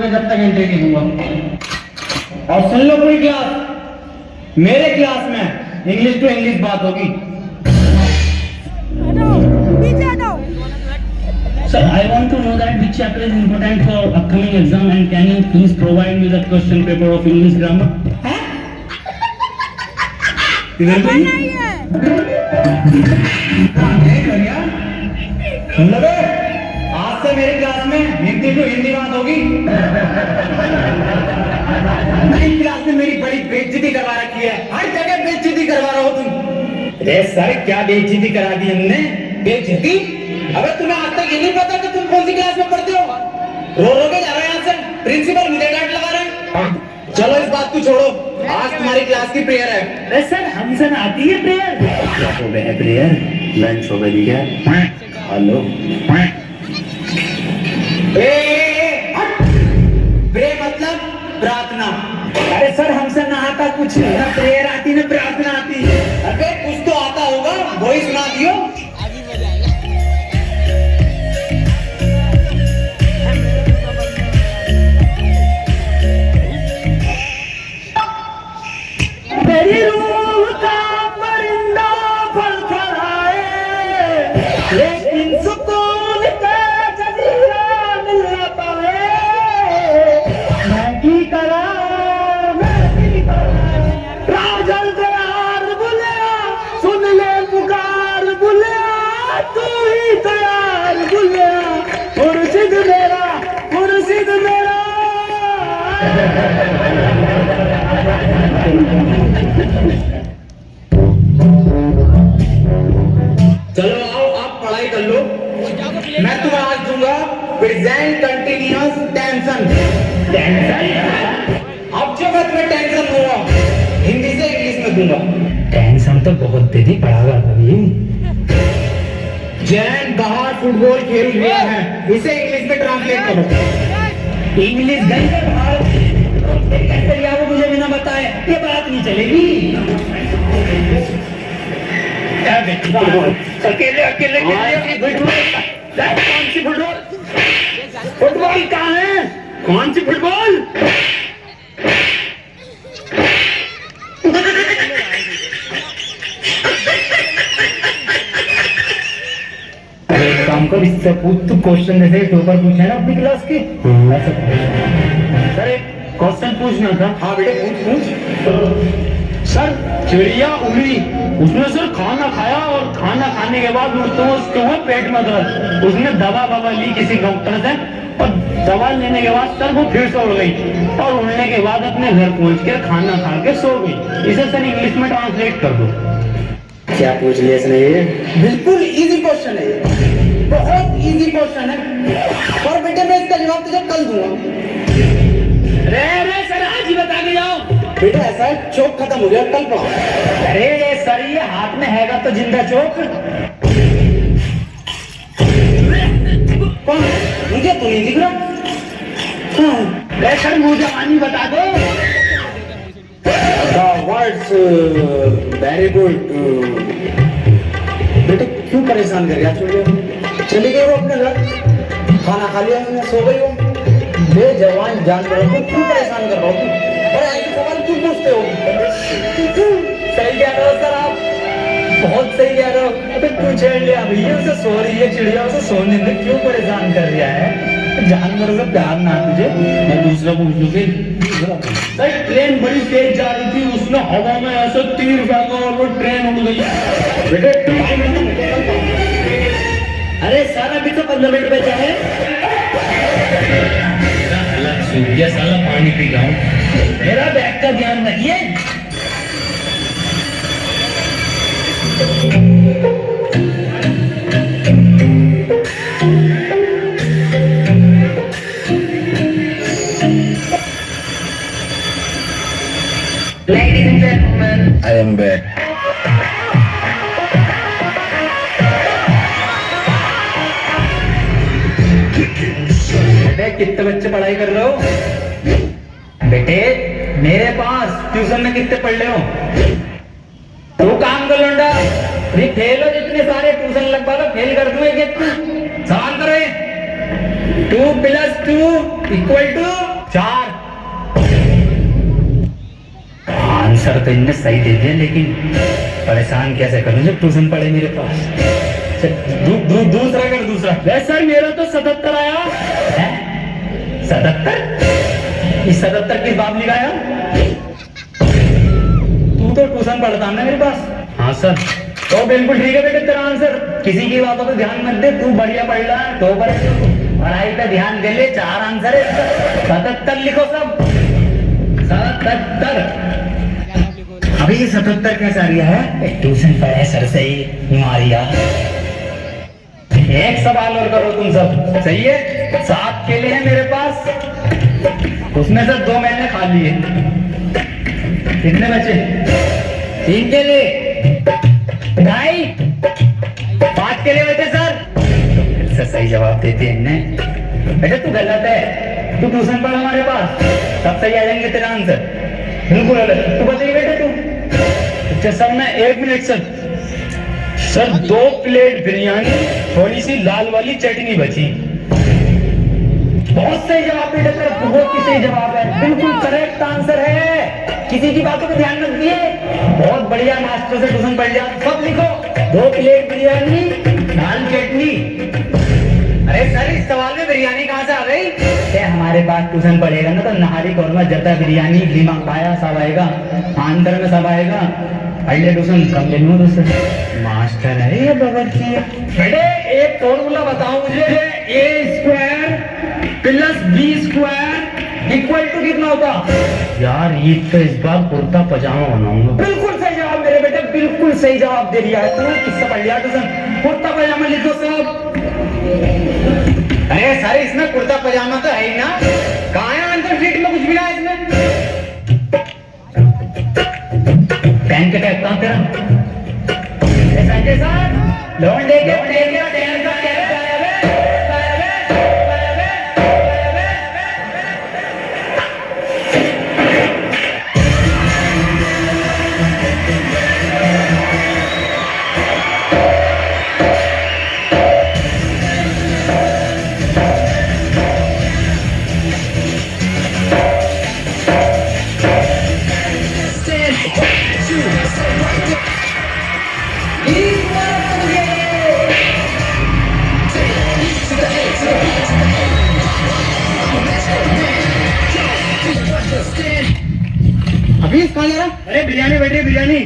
में जब तक एंट्री नहीं दूंगा। और सुन लो पूरी क्लास, मेरे क्लास में इंग्लिश टू इंग्लिश बात होगी। Sir, I want to know that which chapter is important for upcoming exam and can you please provide me the question paper of English grammar? इधर भी मतलब आज से मेरी क्लास में हिंदी टू हिंदी बात होगी। मेरी क्लास में मेरी बड़ी बेइज्जती करवा रखी है, हर जगह बेइज्जती करवा रहे हो तुम। अरे सर क्या बेइज्जती करा दी हमने? बेइज्जती? अबे तुम्हें आज तक ये नहीं पता कि तुम कौन सी क्लास में पढ़ते हो? रो रो के जा रहे हो यहाँ से, प्रिंसिपल मुझे डांट लगा रहे हैं। चलो इस बात को छोड़ो, आज तुम्हारी क्लास की प्रेयर है। अरे सर हमसे आती है प्रेयर? क्या हो गया है प्रेयर? लंच हो गई है? हेलो प्रे मतलब प्रार्थना। अरे सर हमसे ना आता कुछ, ना प्रेयर आती ना प्रार्थना आती। अबे कुछ तो आता होगा, वही सुना दियो। मेरी रूह का परिंदा फड़फड़ाए, लेकिन सुकून का जजीरा मिल ना पाए। मैं की करा राजल तैयार बुलिया, सुन ले पुकार बुलिया, तू ही तैयार बुलिया, मुर्शिद मेरा, मुर्शिद मेरा। चलो आओ आप पढ़ाई कर लो, मैं तुम्हें आज दूंगा प्रेजेंट कंटिन्यूअस टेंशन। अब जो मैं तुम्हें टेंशन दूंगा हिंदी से इंग्लिश में दूंगा। टेंशन तो बहुत दे दी, पढ़ागा कभी। जैन बाहर फुटबॉल खेल रहे हैं, इसे इंग्लिश में ट्रांसलेट करो। इंग्लिश गई है बाहर, कैसे लिया वो मुझे बिना बताए, ये बात नहीं चलेगी। अकेले अकेले कौन सी फुटबॉल? फुटबॉल कहाँ है? कौन सी फुटबॉल? एक काम कर, इससे पूछ, तू क्वेश्चन जैसे टॉपर पूछे ना अपनी क्लास की, सर एक क्वेश्चन पूछना था। हाँ बेटे पूछ पूछ। सर चिड़िया उड़ी, उसने सर खाना खाया और खाना खाने के बाद उसको हुआ पेट में दर्द, उसने दवा ववा ली किसी डॉक्टर से और दवा लेने के बाद सर वो फिर से उड़ गई और उड़ने के बाद अपने घर पहुंच के खाना खा के सो गई। इसे सर इंग्लिश में ट्रांसलेट कर दो। क्या पूछ लिया इसने? ये बिल्कुल इजी क्वेश्चन है, बहुत इजी क्वेश्चन है, और बेटे मैं इसका जवाब तुझे कल दूंगा। रे सर आज ही बता के जाओ। बेटा ऐसा है, चौक खत्म हो गया, कल पढ़ाओ। अरे सर ये हाथ में हैगा तो जिंदा चौक। कौन मुझे तो नहीं दिख रहा। सर मुझे जवानी बता दो। Words very good. बेटे क्यों परेशान कर रहा? चली गई वो अपने घर, खाना खा लिया उसने, सो गई वो। बेजवान जानवरों को क्यों परेशान कर रहा हो तुम? और ऐसे सवाल क्यों पूछते हो? सही कह रहे हो सर आप, बहुत सही कह रहे हो। अबे तू छेड़ लिया भैया, उसे सो रही है चिड़िया, उसे सोने में क्यों परेशान कर रहा है? जानवर से प्यार ना तुझे। मैं दूसरा पूछ लूँ सर, ट्रेन बड़ी तेज जा रही थी, उसने हवा में ऐसे तीर फेंका और वो ट्रेन उड़ गई। बेटे अरे सर अभी तो 15 मिनट बचा है। सूर्य साला पानी पी रहा हूँ, मेरा बैग का ध्यान रखिए। Ladies and gentlemen, I am back. बेटे कितने बच्चे पढ़ाई कर रहे हो? बेटे मेरे पास ट्यूशन में कितने पढ़ रहे हो? तू काम कर लौंडा, अरे फेल हो जितने सारे ट्यूशन लगवा लो, फेल कर दूंगा कितने। सवाल करो, 2 + 2 = सर तो इनने सही दे दिया, लेकिन परेशान कैसे करूं जब ट्यूशन पढ़े मेरे पास। दूसरा कर दूसरा। वैसे सर मेरा तो 77 आया। 77? इस 77 किस बाप लगाया? तू तो ट्यूशन पढ़ता ना मेरे पास। हाँ सर। तो बिल्कुल ठीक है बेटे, तेरा आंसर। किसी की बातों पे ध्यान मत दे, तू बढ़िया पढ़ रहा है, तो पढ़ाई पे ध्यान दे ले। 4 आंसर है, 77 लिखो सब। 77। अभी ये 77 कैसा आ रहा है? ट्यूशन पढ़े सर से ही मारिया। एक सवाल और करो तुम सब, सही है? 7 केले हैं मेरे पास, उसमें से 2 मैंने खा लिए। कितने बचे? 3 केले। 2.5। 5 केले बचे सर। फिर से सही जवाब देते हैं इन्हें। बेटा तू गलत है, तू ट्यूशन पढ़ हमारे पास, तब सही आ जाएंगे तेरा आंसर। बिल्कुल गलत। तू बताइए बेटा तू। अच्छा सर मैं 1 मिनट सर 2 प्लेट बिरयानी, थोड़ी सी लाल वाली चटनी बची। बहुत सही जवाब बेटा तेरा, बहुत ही सही जवाब है, बिल्कुल करेक्ट आंसर है। किसी की बातों पे ध्यान मत दिए। बहुत बढ़िया, मास्टर से ट्यूशन पढ़ लिया। सब लिखो, 2 प्लेट बिरयानी, दाल चटनी। अरे सर इस सवाल में बिरयानी कहाँ से आ गई? हमारे पास ट्यूशन पढ़ेगा ना तो नहारी कौरमा जता बिरयानी दिमाग पाया सब आएगा, आंतर में सब आएगा। पहले ट्यूशन कम ले लूँ तुझसे। मास्टर है ये बगैर। बेटे एक फॉर्मूला बताओ मुझे, A² + B² इक्वल टू कितना होता? यार ईद तो इस बार कुर्ता पजामा बनाऊंगा। बिल्कुल सही जवाब मेरे बेटे, बिल्कुल सही जवाब दे दिया है तूने। किससे पढ़ लिया ट्यूशन? कुर्ता पजामा लिखो सब। अरे सर इसमें कुर्ता पजामा तो है ही ना, कहाँ है आंसर शीट में? कुछ भी ना है इसमें। पेन के टैग कहाँ तेरा? संजय सर लौंडे के टैग का टैग का टैग अभी कहाँ जा रहा? अरे बिरयानी बेटे बिरयानी।